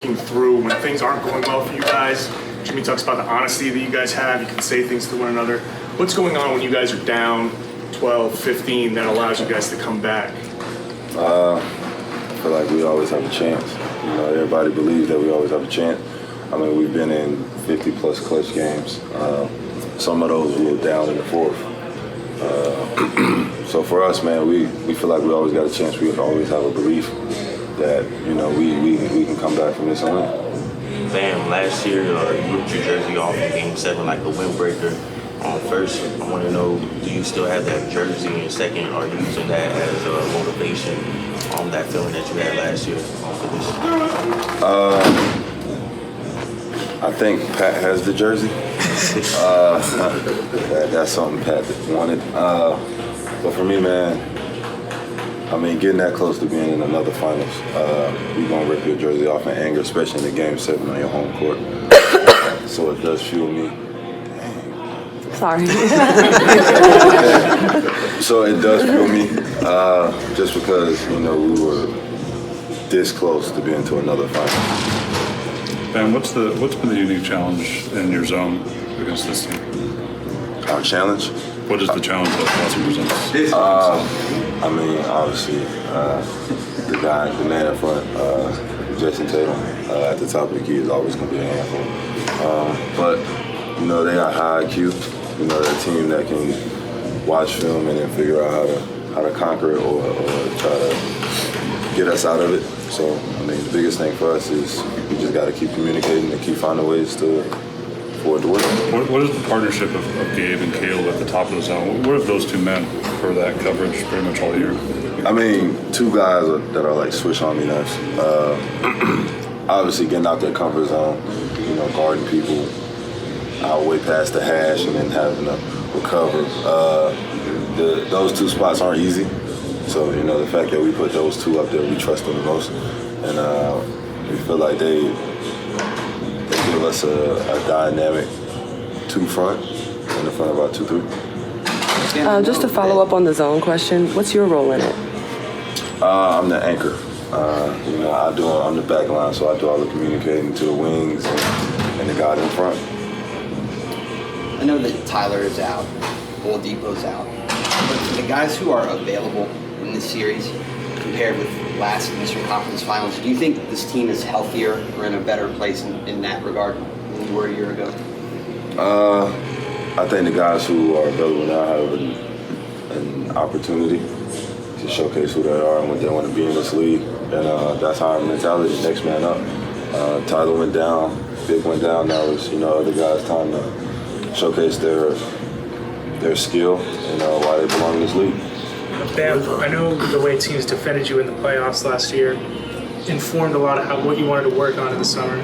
through when things aren't going well for you guys? Jimmy talks about the honesty that you guys have. You can say things to one another. What's going on when you guys are down 12, 15 that allows you guys to come back? I feel like we always have a chance. You know, everybody believes that we always have a chance. I mean, we've been in 50-plus clutch games. Some of those we were down in the fourth. So for us, man, we feel like we always got a chance. We always have a belief that, you know, we can come back from this and win. Bam, last year you ripped your jersey off in Game 7 like a windbreaker. First, I want to know, do you still have that jersey? And second, are you using that as a motivation on that feeling that you had last year for this? I think Pat has the jersey. That's something Pat wanted. But for me, man, I mean, getting that close to being in another finals, you're going to rip your jersey off in anger, especially in the Game 7 on your home court. So it does fuel me. Sorry. So it does fuel me, just because, you know, we were this close to being to another final. Ben, what's been the unique challenge in your zone against this team? Our challenge? What is the challenge that Boston presents? I mean, obviously, the man in front, Jayson Tatum, at the top of the key is always going to be a handful. But, you know, they got high IQ. You know, they're a team that can watch film and then figure out how to conquer it or try to get us out of it. So, I mean, the biggest thing for us is we just got to keep communicating and keep finding ways for it to work. What is the partnership of Gabe and Caleb at the top of the zone? What have those two men for that coverage pretty much all year? I mean, two guys that are like switch on me knives. Obviously, getting out their comfort zone, you know, guarding people out way past the hash and then having to recover. Those two spots aren't easy. So, you know, the fact that we put those two up there, we trust them the most. And we feel like they give us a dynamic two-front in the front of our 2-3. Just to follow up on the zone question, what's your role in it? I'm the anchor. You know, I'm the back line, so I do all the communicating to the wings and the guy in front. I know that Tyler is out, Oladipo's out, but the guys who are available in this series compared with last Eastern Conference Finals, do you think this team is healthier or in a better place in that regard than you were a year ago? I think the guys who are available now have an opportunity to showcase who they are and what they want to be in this league, and that's our mentality, next man up. Tyler went down, Big went down, now it's, you know, other guys' time to showcase their skill and why they belong in this league. Bam, I know the way teams defended you in the playoffs last year informed a lot of what you wanted to work on in the summer.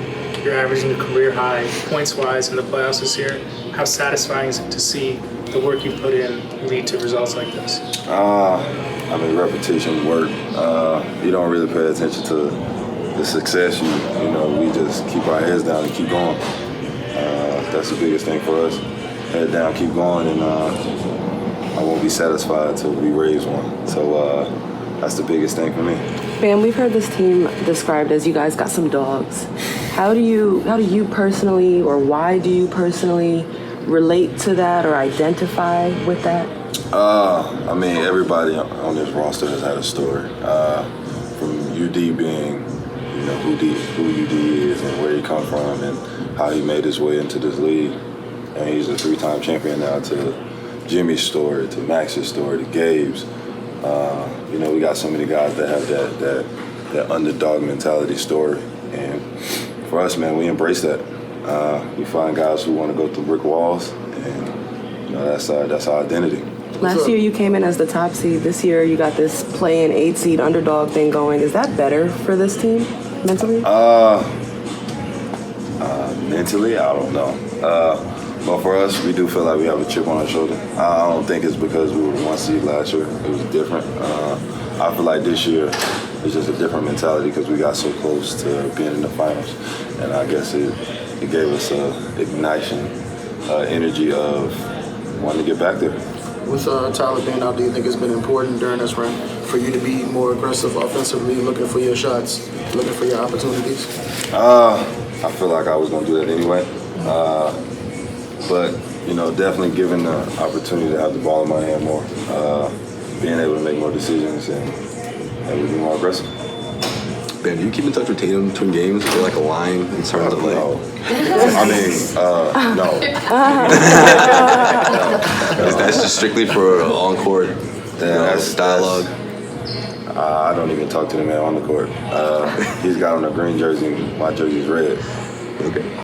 You're averaging a career high points-wise in the playoffs this year. How satisfying is it to see the work you put in lead to results like this? I mean, repetition, work. You don't really pay attention to the success. You know, we just keep our heads down and keep going. That's the biggest thing for us. Head down, keep going, and I won't be satisfied until we raise one. So that's the biggest thing for me. Bam, we've heard this team described as you guys got some dogs. How do you personally, or why do you personally relate to that or identify with that? I mean, everybody on this roster has had a story. From UD being, you know, who UD is and where he come from and how he made his way into this league. And he's a 3-time champion now, to Jimmy's story, to Max's story, to Gabe's. You know, we got so many guys that have that underdog mentality story. And for us, man, we embrace that. We find guys who want to go through brick walls, and, you know, that's our identity. Last year you came in as the top seed. This year you got this play-in 8-seed underdog thing going. Is that better for this team mentally? Mentally, I don't know. But for us, we do feel like we have a chip on our shoulder. I don't think it's because we were the 1 seed last year. It was different. I feel like this year it's just a different mentality because we got so close to being in the finals. And I guess it gave us an ignition, energy of wanting to get back there. With Tyler being out, do you think it's been important during this run for you to be more aggressive offensively, looking for your shots, looking for your opportunities? I feel like I was going to do that anyway. But, definitely given the opportunity to have the ball in my hand more, being able to make more decisions and able to be more aggressive. Ben, do you keep in touch with Tatum between games? Is there like a line in terms of like? No. No. That's just strictly for on-court That's dialogue? I don't even talk to the man on the court. He's got on a green jersey, my jersey's red.